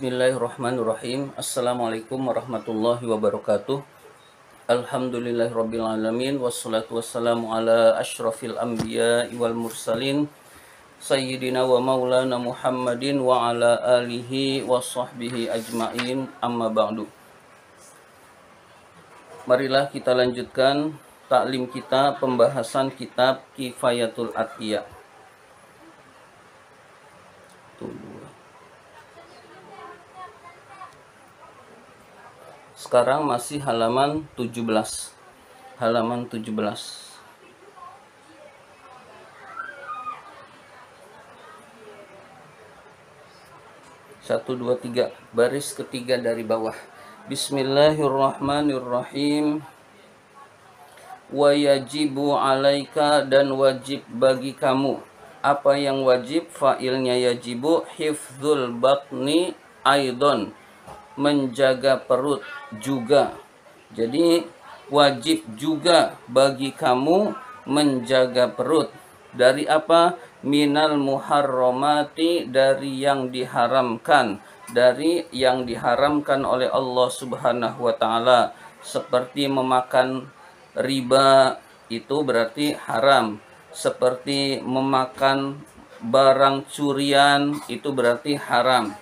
Bismillahirrahmanirrahim. Assalamualaikum warahmatullahi wabarakatuh. Alhamdulillahirabbil alamin wassalatu wassalamu ala asyrafil anbiya'i wal mursalin sayyidina wa maulana Muhammadin wa ala alihi wa sahbihi ajmain, amma ba'du. Marilah kita lanjutkan taklim kita, pembahasan kitab Kifayatul Atqiya. Sekarang masih halaman 17. Halaman 17. Satu, dua, tiga. Baris ketiga dari bawah. Bismillahirrahmanirrahim. Wa yajibu alaika, dan wajib bagi kamu. Apa yang wajib? Fa'ilnya yajibu. Hifdzul batni aidon, menjaga perut juga. Jadi wajib juga bagi kamu menjaga perut. Dari apa? Minal muharramati, dari yang diharamkan, dari yang diharamkan oleh Allah Subhanahu wa taala, seperti memakan riba, itu berarti haram. Seperti memakan barang curian, itu berarti haram.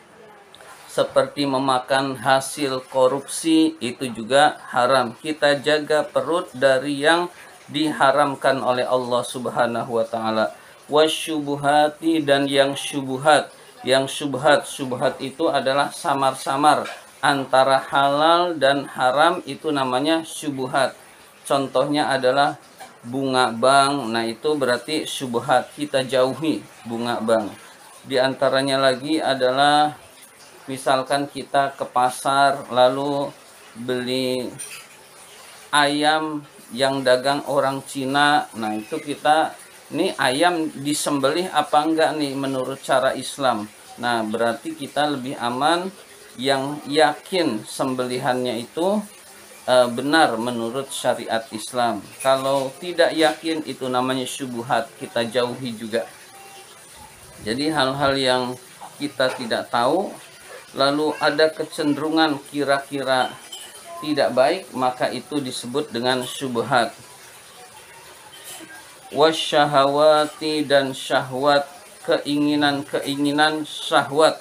Seperti memakan hasil korupsi, itu juga haram. Kita jaga perut dari yang diharamkan oleh Allah Subhanahu wa taala. Wasyubuhati, dan yang syubhat. Yang syubhat itu adalah samar-samar antara halal dan haram, itu namanya syubhat. Contohnya adalah bunga bank. Nah, itu berarti syubhat, kita jauhi bunga bank. Di antaranya lagi adalah misalkan kita ke pasar lalu beli ayam yang dagang orang Cina. Nah, itu kita, ini ayam disembelih apa enggak nih menurut cara Islam. Nah, berarti kita lebih aman yang yakin sembelihannya itu benar menurut syariat Islam. Kalau tidak yakin, itu namanya syubhat, kita jauhi juga. Jadi hal-hal yang kita tidak tahu lalu ada kecenderungan kira-kira tidak baik, maka itu disebut dengan syubhat. Wasyahawati, dan syahwat, keinginan-keinginan syahwat.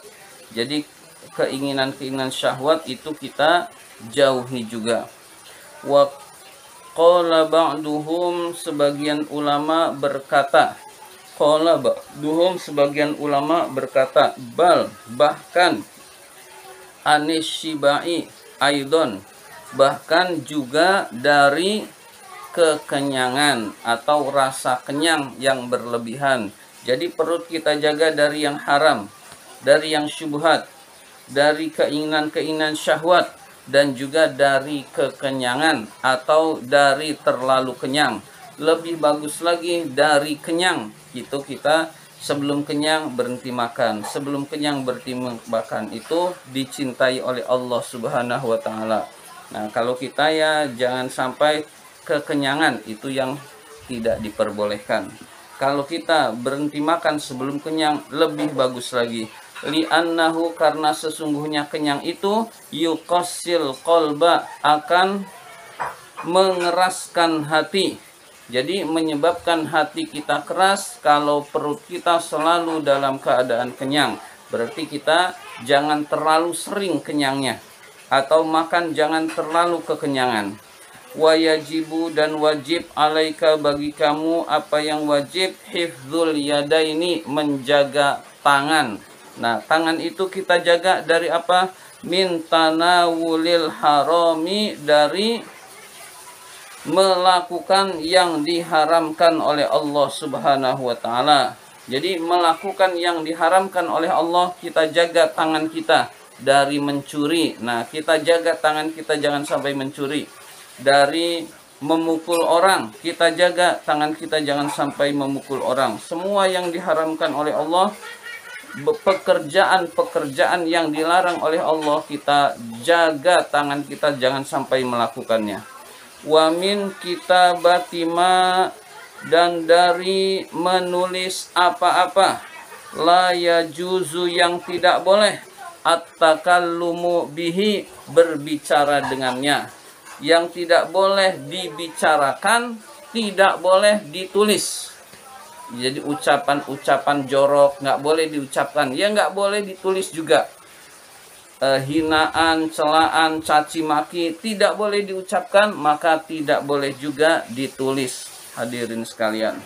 Jadi keinginan-keinginan syahwat itu kita jauhi juga. Wa qala ba'duhum, sebagian ulama berkata, qala ba'duhum, sebagian ulama berkata, bal, bahkan, anishibai aidon, bahkan juga dari kekenyangan atau rasa kenyang yang berlebihan. Jadi perut kita jaga dari yang haram, dari yang syubhat, dari keinginan-keinginan syahwat, dan juga dari kekenyangan atau dari terlalu kenyang. Lebih bagus lagi dari kenyang, itu kita sebelum kenyang berhenti makan. Sebelum kenyang berhenti makan itu dicintai oleh Allah Subhanahu wa taala. Nah, kalau kita ya jangan sampai kekenyangan, itu yang tidak diperbolehkan. Kalau kita berhenti makan sebelum kenyang, lebih bagus lagi. Li'annahu, karena sesungguhnya kenyang itu yuqassil qalba, akan mengeraskan hati. Jadi menyebabkan hati kita keras kalau perut kita selalu dalam keadaan kenyang. Berarti kita jangan terlalu sering kenyangnya, atau makan jangan terlalu kekenyangan. Wa yajibu, dan wajib alaika, bagi kamu. Apa yang wajib? Hifdzul yadaini, menjaga tangan. Nah, tangan itu kita jaga dari apa? Min tanawulil harami, dari melakukan yang diharamkan oleh Allah Subhanahu wa taala. Jadi melakukan yang diharamkan oleh Allah, kita jaga tangan kita dari mencuri. Nah, kita jaga tangan kita jangan sampai mencuri. Dari memukul orang, kita jaga tangan kita jangan sampai memukul orang. Semua yang diharamkan oleh Allah, pekerjaan-pekerjaan yang dilarang oleh Allah, kita jaga tangan kita jangan sampai melakukannya. Wa min kitabati ma, dan dari menulis apa-apa, la yajuzu, yang tidak boleh, at-takallumu bihi, berbicara dengannya. Yang tidak boleh dibicarakan, tidak boleh ditulis. Jadi ucapan-ucapan jorok nggak boleh diucapkan, ya nggak boleh ditulis juga. Hinaan, celaan, caci maki tidak boleh diucapkan, maka tidak boleh juga ditulis. Hadirin sekalian.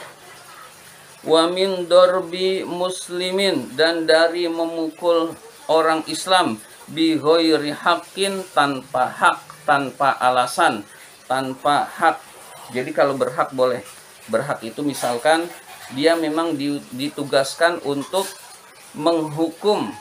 Wa min dorbi muslimin, dan dari memukul orang Islam bi ghairi haqqin, tanpa hak, tanpa alasan, tanpa hak. Jadi kalau berhak boleh. Berhak itu misalkan dia memang ditugaskan untuk menghukum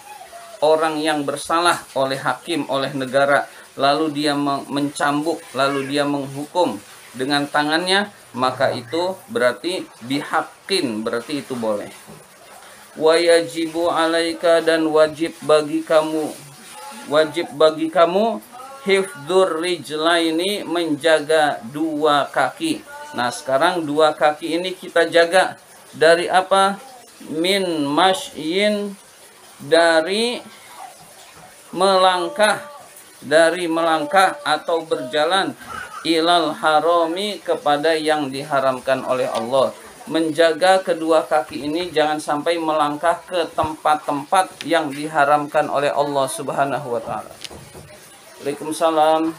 orang yang bersalah oleh hakim, oleh negara, lalu dia mencambuk, lalu dia menghukum dengan tangannya, maka itu berarti bihaqqin, berarti itu boleh. Wa yajibu alaika, dan wajib bagi kamu hifdzur rijlaini, menjaga dua kaki. Nah, sekarang dua kaki ini kita jaga dari apa? Min masyin, dari melangkah atau berjalan, ilal harami, kepada yang diharamkan oleh Allah. Menjaga kedua kaki ini jangan sampai melangkah ke tempat-tempat yang diharamkan oleh Allah Subhanahu wa taala. Waalaikumsalam.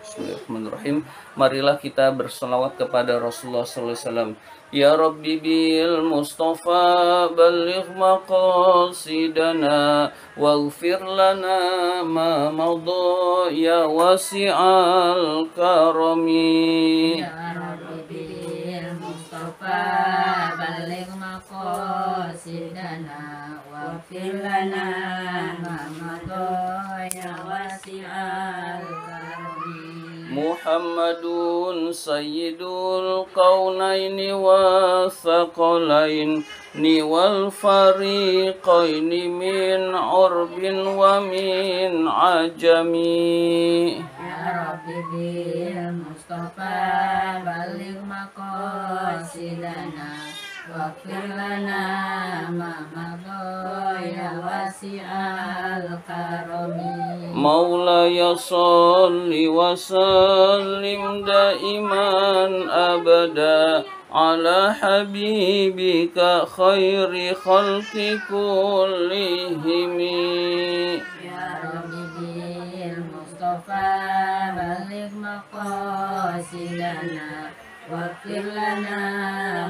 Bismillahirrahmanirrahim. Marilah kita berselawat kepada Rasulullah sallallahu alaihi wasallam. Ya Rabbi bil Mustafa balligh maqasidana waghfir lana ma madha ya wasi'al karami. Ya Rabbi bil Mustafa balligh maqasidana waghfir lana ma madha ya wasi'al karami. Muhammadun sayyidul kaunaini wa thaqalaini wal fariqaini min urbin wa min ajami. Ya Rabbi bil Mustafa balligh maqasidana waghfir lana ma madha ya wasi'al karami. Maulaya salli wa sallim daiman abada ala habibika khairi khalqi kullihim. Ya Rabbi bil Mustafa balligh maqasidana waghfir lana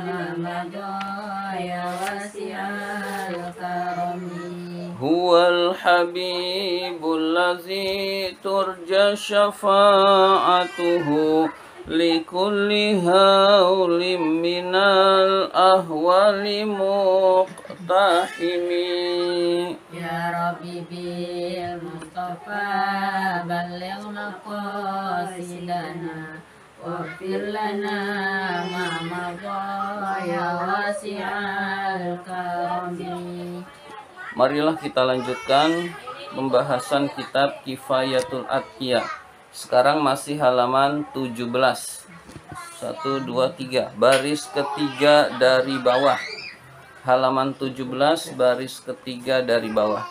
ma madha ya wasi'al karami. Huwal habibul ladzi turja syafa'atuhu likulli haulim minal ahwali muqtahimi. Ya Rabbi bil Mustafa balligh maqasidana waghfir lana ma madha ya wasi'al karami. Marilah kita lanjutkan pembahasan kitab Kifayatul Atqiyah. Sekarang masih halaman 17. 1, 2, 3. Baris ketiga dari bawah. Halaman 17, baris ketiga dari bawah.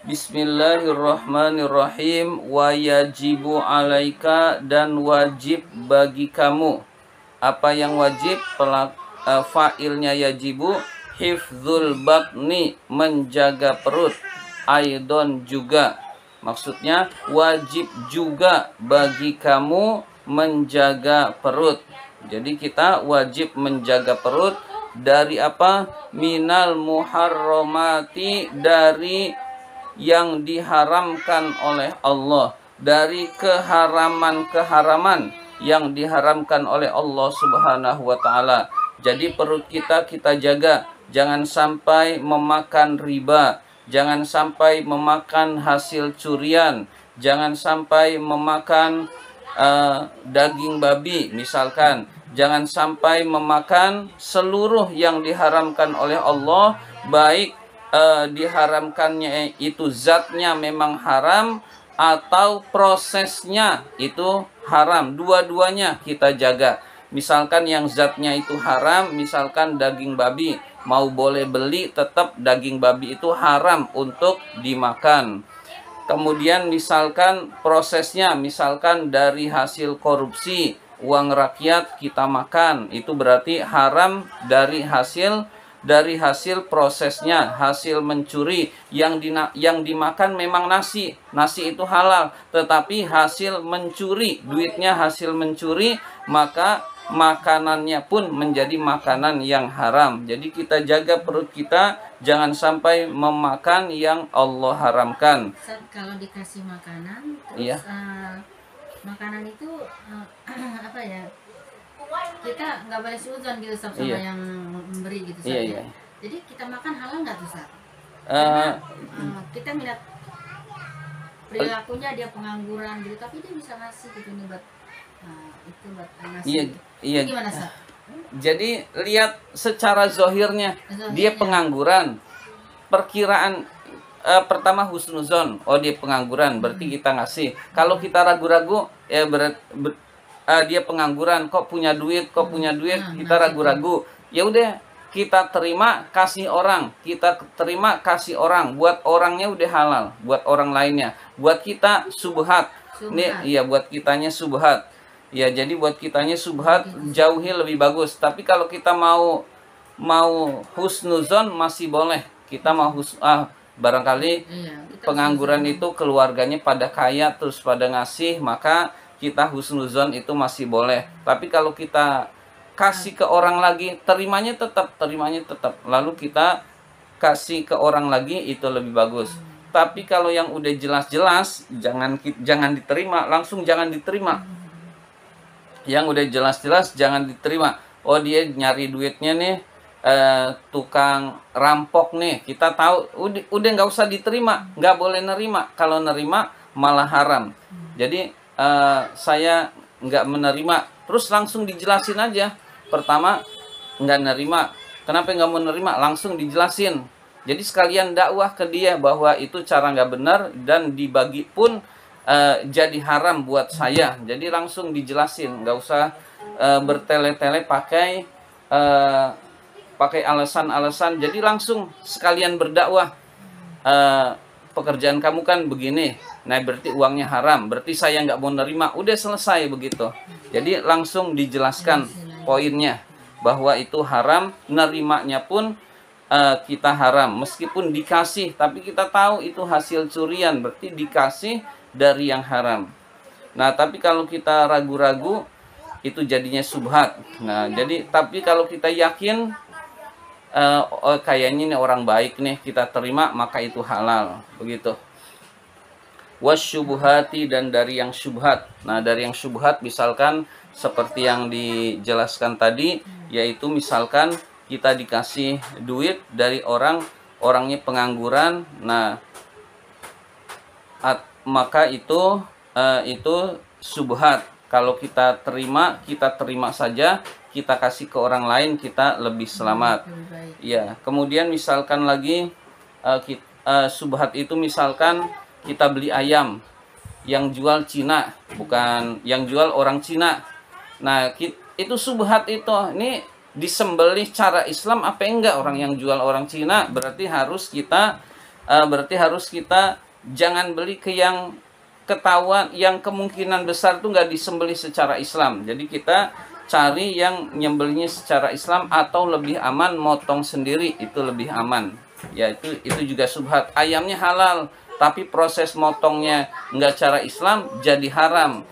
Bismillahirrahmanirrahim. Wa yajibu alaika, dan wajib bagi kamu. Apa yang wajib? Fa'ilnya yajibu. Hifdzul batni, menjaga perut. Aidon, juga. Maksudnya wajib juga bagi kamu menjaga perut. Jadi kita wajib menjaga perut dari apa? Minal muharramati, dari yang diharamkan oleh Allah, dari keharaman-keharaman yang diharamkan oleh Allah Subhanahu wa taala. Jadi perut kita jaga. Jangan sampai memakan riba, jangan sampai memakan hasil curian, jangan sampai memakan daging babi misalkan, jangan sampai memakan seluruh yang diharamkan oleh Allah, baik diharamkannya itu zatnya memang haram atau prosesnya itu haram. Dua-duanya kita jaga. Misalkan yang zatnya itu haram, misalkan daging babi, mau boleh beli, tetap daging babi itu haram untuk dimakan. Kemudian misalkan prosesnya, misalkan dari hasil korupsi, uang rakyat kita makan, itu berarti haram dari hasil prosesnya, hasil mencuri. Yang dimakan memang nasi itu halal, tetapi hasil mencuri, duitnya hasil mencuri, maka makanannya pun menjadi makanan yang haram. Jadi kita jaga perut kita, jangan sampai memakan yang Allah haramkan. Kalau dikasih makanan, terus Iya. Makanan itu apa ya? Kita nggak boleh suudzon gitu sama Iya. yang memberi gitu Ustaz, Iya, ya. iya. Jadi kita makan halal nggak tuh Ustaz? Karena kita melihat perilakunya dia pengangguran gitu, tapi dia bisa ngasih gitu nih buat itu buat ngasih. Iya, iya. Gimana Ustaz? Jadi lihat secara zohirnya, dia pengangguran. Perkiraan pertama husnuzon, oh dia pengangguran, berarti kita ngasih. Kalau kita ragu-ragu, ya dia pengangguran, kok punya duit, kita ragu-ragu. Ya udah, kita terima kasih orang, buat orangnya udah halal, buat orang lainnya, buat kita subhat. Nih, iya, buat kitanya subhat. Ya, jadi buat kitanya subhat, jauhi lebih bagus. Tapi kalau kita mau husnuzon masih boleh. Kita mau barangkali pengangguran itu keluarganya pada kaya terus pada ngasih, maka kita husnuzon itu masih boleh. Tapi kalau kita kasih ke orang lagi, terimanya tetap, lalu kita kasih ke orang lagi, itu lebih bagus. Tapi kalau yang udah jelas-jelas, jangan diterima, langsung jangan diterima. Yang udah jelas-jelas jangan diterima. Oh, dia nyari duitnya nih, tukang rampok nih, kita tahu, udah nggak usah diterima, nggak boleh nerima. Kalau nerima malah haram. Jadi saya nggak menerima, terus langsung dijelasin aja. Pertama nggak nerima, kenapa nggak mau nerima, langsung dijelasin. Jadi sekalian dakwah ke dia bahwa itu cara nggak benar dan dibagi pun jadi haram buat saya. Jadi langsung dijelasin, nggak usah bertele-tele pakai alasan-alasan. Jadi langsung sekalian berdakwah, pekerjaan kamu kan begini, nah berarti uangnya haram, berarti saya nggak mau nerima, udah selesai begitu. Jadi langsung dijelaskan poinnya bahwa itu haram, nerimanya pun kita haram. Meskipun dikasih, tapi kita tahu itu hasil curian, berarti dikasih dari yang haram. Nah, tapi kalau kita ragu-ragu, itu jadinya subhat. Nah, jadi tapi kalau kita yakin, oh, kayaknya ini orang baik nih, kita terima, maka itu halal, begitu. Wasyubuhati, dan dari yang syubhat. Nah, dari yang syubhat misalkan seperti yang dijelaskan tadi, yaitu misalkan kita dikasih duit dari orangnya pengangguran. Nah, maka itu syubhat. Kalau kita terima saja, kita kasih ke orang lain, kita lebih selamat. Ya, kemudian misalkan lagi syubhat itu misalkan kita beli ayam yang jual Cina, bukan yang jual orang Cina. Nah, itu syubhat itu. Ini disembelih cara Islam apa enggak orang yang jual orang Cina? Berarti harus kita jangan beli ke yang ketahuan, yang kemungkinan besar tuh nggak disembelih secara Islam. Jadi kita cari yang nyembelihnya secara Islam, atau lebih aman motong sendiri, itu lebih aman. Ya, itu juga syubhat. Ayamnya halal, tapi proses motongnya nggak cara Islam, jadi haram.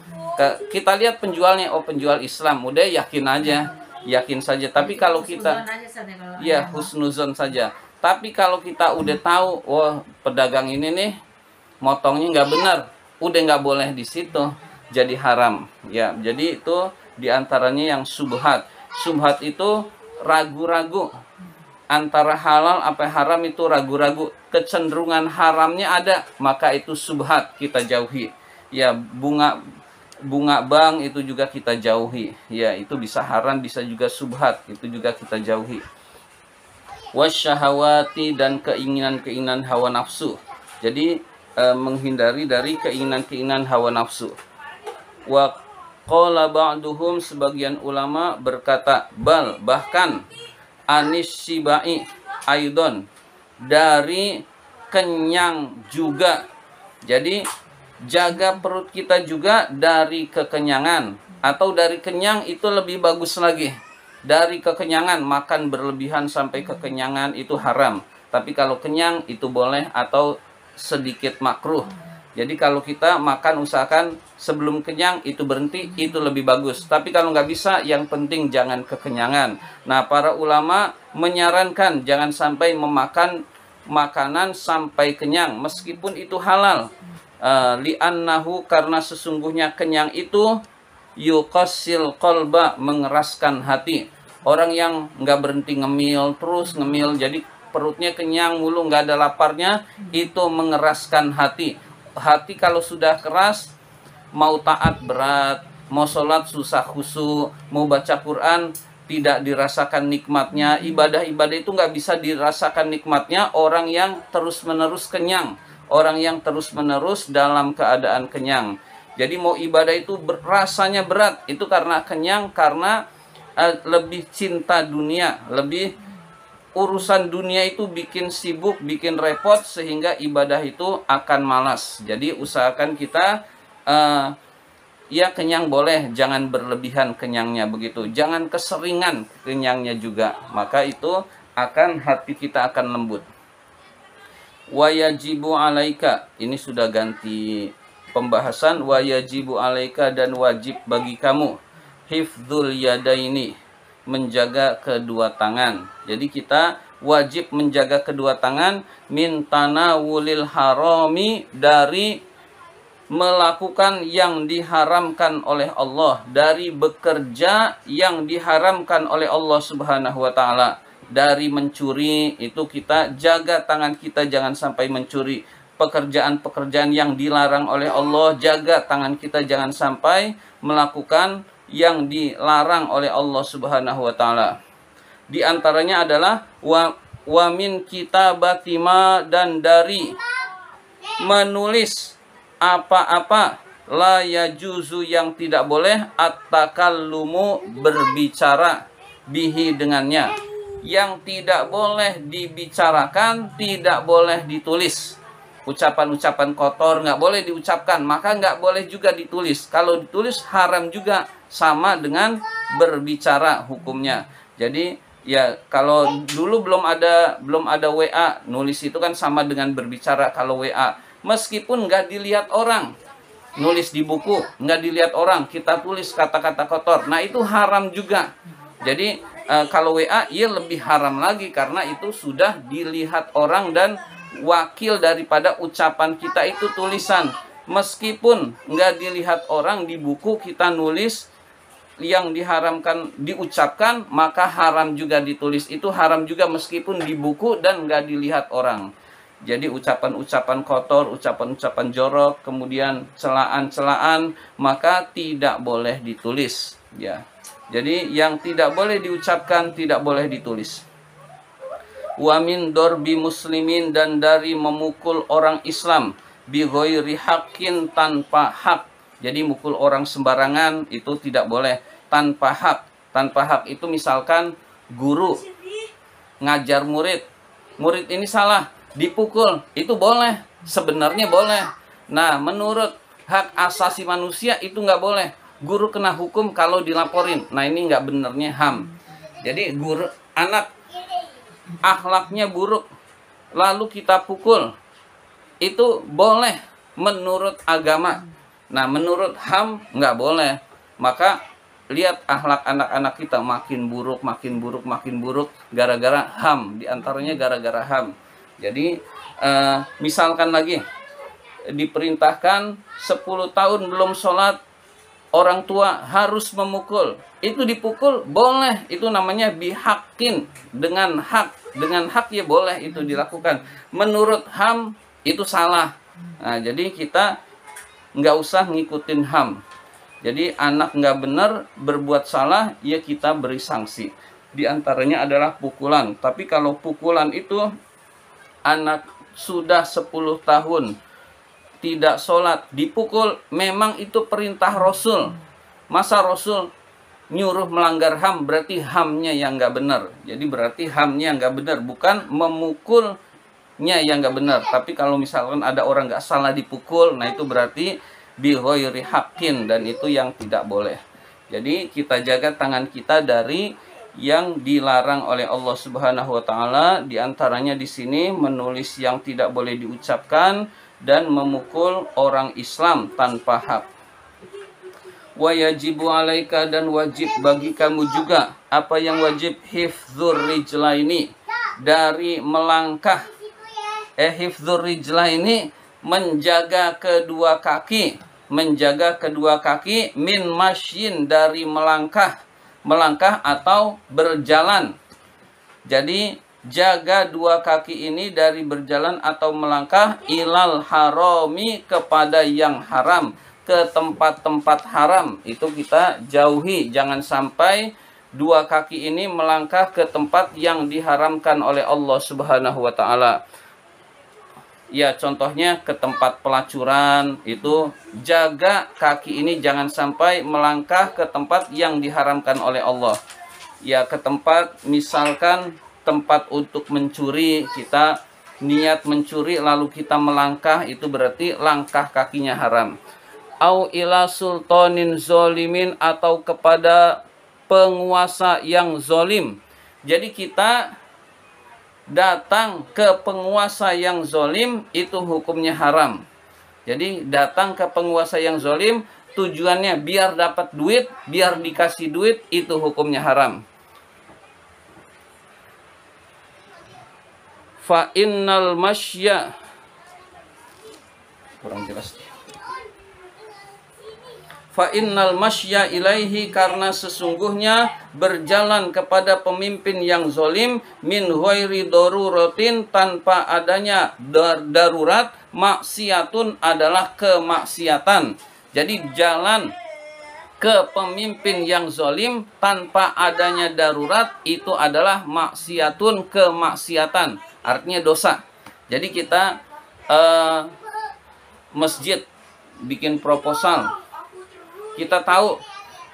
Kita lihat penjualnya, oh penjual Islam, udah yakin saja. Tapi kalau kita husnuzon saja. Tapi kalau kita udah tahu, oh pedagang ini nih motongnya nggak benar, udah nggak boleh di situ, jadi haram. Ya, jadi itu diantaranya yang syubhat. Syubhat itu ragu-ragu antara halal apa haram, itu ragu-ragu, kecenderungan haramnya ada, maka itu syubhat, kita jauhi. Ya, bunga bank itu juga kita jauhi. Ya, itu bisa haram, bisa juga syubhat, itu juga kita jauhi. Wasyahawati, dan keinginan-keinginan hawa nafsu. Jadi menghindari dari keinginan-keinginan hawa nafsu. Wa qala ba'duhum, sebagian ulama berkata, bahkan anis sibai aidon, dari kenyang juga. Jadi jaga perut kita juga dari kekenyangan, atau dari kenyang itu lebih bagus lagi. Dari kekenyangan, makan berlebihan sampai kekenyangan itu haram. Tapi kalau kenyang itu boleh atau sedikit makruh. Jadi kalau kita makan usahakan sebelum kenyang itu berhenti, itu lebih bagus. Tapi kalau nggak bisa, yang penting jangan kekenyangan. Nah, para ulama menyarankan jangan sampai memakan makanan sampai kenyang, meskipun itu halal. Li'annahu, karena sesungguhnya kenyang itu yuqassil qalba, mengeraskan hati. Orang yang nggak berhenti ngemil, terus ngemil, jadi perutnya kenyang mulu, nggak ada laparnya, itu mengeraskan hati. Hati kalau sudah keras, mau taat berat, mau sholat susah khusyuk, mau baca Quran tidak dirasakan nikmatnya. Ibadah-ibadah itu nggak bisa dirasakan nikmatnya orang yang terus-menerus kenyang, orang yang terus-menerus dalam keadaan kenyang. Jadi mau ibadah itu rasanya berat, itu karena kenyang, karena lebih cinta dunia, lebih urusan dunia itu bikin sibuk, bikin repot, sehingga ibadah itu akan malas. Jadi usahakan kita ya kenyang boleh, jangan berlebihan kenyangnya begitu. Jangan keseringan kenyangnya juga, maka itu akan hati kita akan lembut. Wayajibu alaika, ini sudah ganti pembahasan. Wayajibu alaika, dan wajib bagi kamu, hifdzul yadaini, menjaga kedua tangan. Jadi kita wajib menjaga kedua tangan, min tanawulil harami, dari melakukan yang diharamkan oleh Allah, dari bekerja yang diharamkan oleh Allah Subhanahu wa taala. Dari mencuri, itu kita jaga tangan kita jangan sampai mencuri. Pekerjaan-pekerjaan yang dilarang oleh Allah, jaga tangan kita jangan sampai melakukan yang dilarang oleh Allah Subhanahu wa taala. Di antaranya adalah wa min kitabati ma, dan dari menulis apa-apa, la yajuzu, yang tidak boleh, at-takallumu, berbicara, bihi, dengannya. Yang tidak boleh dibicarakan, tidak boleh ditulis. Ucapan-ucapan kotor nggak boleh diucapkan, maka nggak boleh juga ditulis. Kalau ditulis haram juga, sama dengan berbicara hukumnya. Jadi ya kalau dulu belum ada WA, nulis itu kan sama dengan berbicara. Kalau WA, meskipun nggak dilihat orang, nulis di buku nggak dilihat orang, kita tulis kata-kata kotor, nah itu haram juga. Jadi kalau WA ya lebih haram lagi, karena itu sudah dilihat orang, dan wakil daripada ucapan kita itu tulisan. Meskipun nggak dilihat orang, di buku kita nulis yang diharamkan diucapkan, maka haram juga ditulis. Itu haram juga meskipun di buku dan nggak dilihat orang. Jadi ucapan-ucapan kotor, ucapan-ucapan jorok, kemudian celaan-celaan, maka tidak boleh ditulis. Ya, jadi yang tidak boleh diucapkan, tidak boleh ditulis. Wa min dorbi muslimin, dan dari memukul orang Islam, bi ghairi haqqin, tanpa hak. Jadi mukul orang sembarangan itu tidak boleh, tanpa hak. Tanpa hak itu misalkan guru ngajar murid, murid ini salah, dipukul, itu boleh, sebenarnya boleh. Nah, menurut hak asasi manusia itu nggak boleh. Guru kena hukum kalau dilaporin. Nah, ini nggak benernya HAM. Jadi guru, anak akhlaknya buruk, lalu kita pukul, itu boleh menurut agama. Nah, menurut HAM nggak boleh. Maka lihat akhlak anak-anak kita makin buruk, makin buruk, makin buruk, gara-gara HAM. Di antaranya gara-gara HAM. Jadi misalkan lagi diperintahkan 10 tahun belum sholat, orang tua harus memukul. Itu dipukul boleh, itu namanya bihakin, dengan hak. Dengan hak ya boleh itu dilakukan. Menurut HAM itu salah. Nah, jadi kita nggak usah ngikutin HAM. Jadi anak nggak benar, berbuat salah, ya kita beri sanksi. Di antaranya adalah pukulan. Tapi kalau pukulan itu anak sudah 10 tahun tidak sholat, dipukul, memang itu perintah Rasul. Masa Rasul nyuruh melanggar HAM, berarti HAM-nya yang nggak benar. Jadi berarti HAM-nya nggak benar, bukan memukulnya yang nggak benar. Tapi kalau misalkan ada orang nggak salah dipukul, nah itu berarti bi ghairi haqqin, dan itu yang tidak boleh. Jadi kita jaga tangan kita dari yang dilarang oleh Allah Subhanahu wa taala. Di antaranya di sini menulis yang tidak boleh diucapkan dan memukul orang Islam tanpa hak. Wa yajibu alaika, dan wajib bagi kamu juga. Apa yang wajib? Hifdzur rijlaini, dari melangkah. Hifdzur rijlaini, menjaga kedua kaki. Menjaga kedua kaki, min masyin, dari melangkah. Melangkah atau berjalan. Jadi jaga dua kaki ini dari berjalan atau melangkah, ilal harami, kepada yang haram, ke tempat-tempat haram. Itu kita jauhi, jangan sampai dua kaki ini melangkah ke tempat yang diharamkan oleh Allah Subhanahu wa taala. Ya, contohnya ke tempat pelacuran, itu jaga kaki ini jangan sampai melangkah ke tempat yang diharamkan oleh Allah. Ya, ke tempat misalkan tempat untuk mencuri, kita niat mencuri lalu kita melangkah, itu berarti langkah kakinya haram. Au ila sultanin zolimin, atau kepada penguasa yang zolim. Jadi kita datang ke penguasa yang zolim, itu hukumnya haram. Jadi datang ke penguasa yang zolim tujuannya biar dapat duit, biar dikasih duit, itu hukumnya haram. Fa innal masya, kurang jelas. Fa innal masya ilaihi, karena sesungguhnya berjalan kepada pemimpin yang zolim, min ghairi daruratin, tanpa adanya darurat, maksiatun, adalah kemaksiatan. Jadi jalan ke pemimpin yang zolim tanpa adanya darurat, itu adalah maksiatun, kemaksiatan, artinya dosa. Jadi kita masjid bikin proposal, kita tahu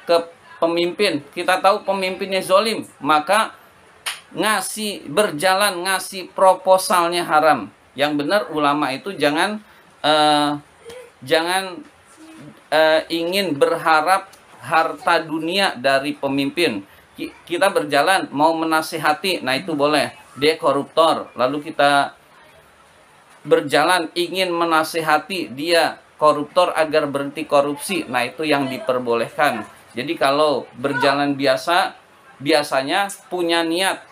ke pemimpin, kita tahu pemimpinnya zolim, maka berjalan ngasih proposalnya haram. Yang benar ulama itu jangan ingin berharap harta dunia dari pemimpin. Kita berjalan mau menasihati, nah itu boleh. Dia koruptor, lalu kita berjalan ingin menasihati dia koruptor agar berhenti korupsi, nah itu yang diperbolehkan. Jadi kalau berjalan biasanya punya niat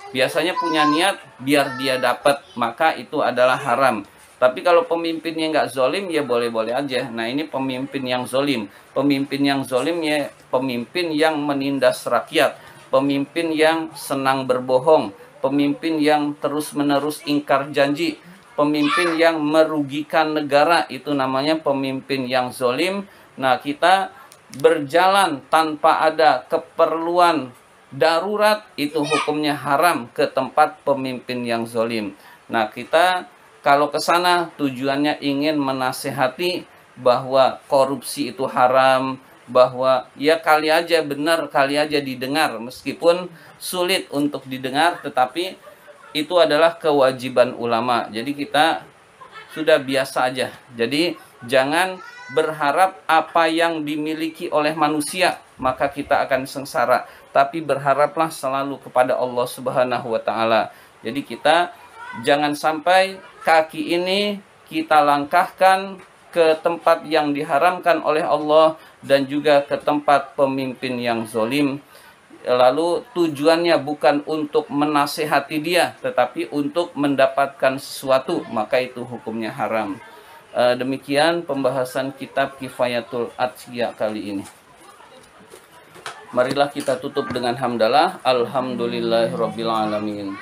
biar dia dapat, maka itu adalah haram. Tapi kalau pemimpinnya nggak zolim, ya boleh-boleh aja. Nah ini pemimpin yang zolim. Pemimpin yang zolim ya pemimpin yang menindas rakyat, pemimpin yang senang berbohong, pemimpin yang terus-menerus ingkar janji, pemimpin yang merugikan negara, itu namanya pemimpin yang zolim. Nah kita berjalan tanpa ada keperluan darurat, itu hukumnya haram ke tempat pemimpin yang zolim. Nah kita kalau ke sana tujuannya ingin menasehati bahwa korupsi itu haram, bahwa ya kali aja benar, kali aja didengar, meskipun sulit untuk didengar, tetapi itu adalah kewajiban ulama. Jadi kita sudah biasa aja. Jadi jangan berharap apa yang dimiliki oleh manusia maka kita akan sengsara, tapi berharaplah selalu kepada Allah Subhanahu wa taala. Jadi kita jangan sampai kaki ini kita langkahkan ke tempat yang diharamkan oleh Allah dan juga ke tempat pemimpin yang zolim. Lalu tujuannya bukan untuk menasehati dia, tetapi untuk mendapatkan sesuatu, maka itu hukumnya haram. Demikian pembahasan kitab Kifayatul Atqiya kali ini. Marilah kita tutup dengan hamdalah. Alhamdulillahirabbil alamin.